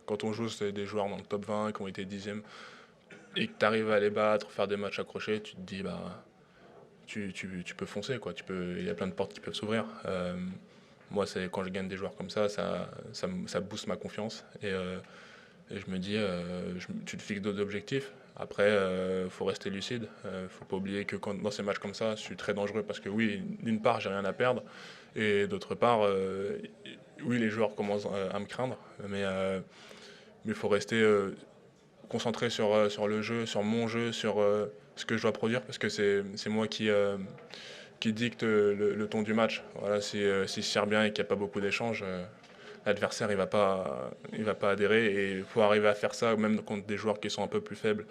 quand on joue, c'est des joueurs dans le top 20 qui ont été 10e et que tu arrives à les battre, faire des matchs accrochés, tu te dis, bah, tu peux foncer, quoi. Il y a plein de portes qui peuvent s'ouvrir. Moi, c'est quand je gagne des joueurs comme ça booste ma confiance. Et je me dis, tu te fixes d'autres objectifs. Après, faut rester lucide. Faut pas oublier que dans ces matchs comme ça, je suis très dangereux parce que oui, d'une part, j'ai rien à perdre. Et d'autre part, oui, les joueurs commencent à me craindre. Mais il faut rester concentré sur le jeu, sur mon jeu, sur ce que je dois produire parce que c'est moi qui dicte le ton du match. Voilà, si je sers bien et qu'il n'y a pas beaucoup d'échanges, l'adversaire il va pas adhérer et il faut arriver à faire ça même contre des joueurs qui sont un peu plus faibles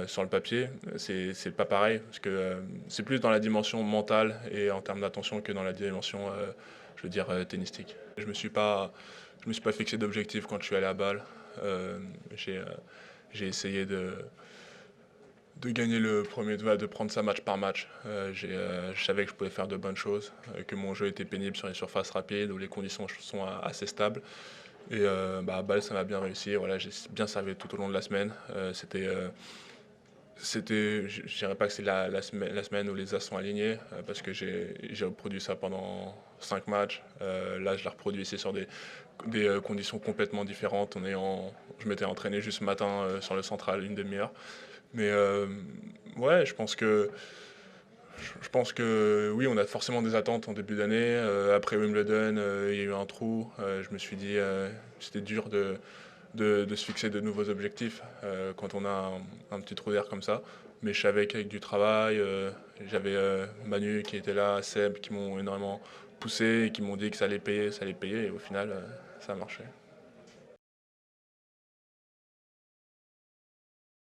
sur le papier. C'est pas pareil parce que c'est plus dans la dimension mentale et en termes d'attention que dans la dimension, je veux dire, tennistique. Je me suis pas fixé d'objectif quand je suis allé à Bâle. Euh, j'ai euh, j'ai essayé de gagner le premier doigt, de prendre ça match par match. Je savais que je pouvais faire de bonnes choses, que mon jeu était pénible sur les surfaces rapides où les conditions sont assez stables. Et à Bâle, ça m'a bien réussi. Voilà, j'ai bien servi tout au long de la semaine. Je dirais pas que c'est la semaine où les as sont alignés, parce que j'ai reproduit ça pendant 5 matchs. Là, je l'ai reproduit ici sur des conditions complètement différentes. Je m'étais entraîné juste ce matin sur le central, une demi-heure. Mais ouais, je pense que oui, on a forcément des attentes en début d'année. Après Wimbledon, il y a eu un trou. Je me suis dit, c'était dur de se fixer de nouveaux objectifs quand on a un petit trou d'air comme ça. Mais je savais qu'avec du travail, j'avais Manu qui était là, Seb qui m'ont énormément poussé et qui m'ont dit que ça allait payer. Et au final, ça a marché.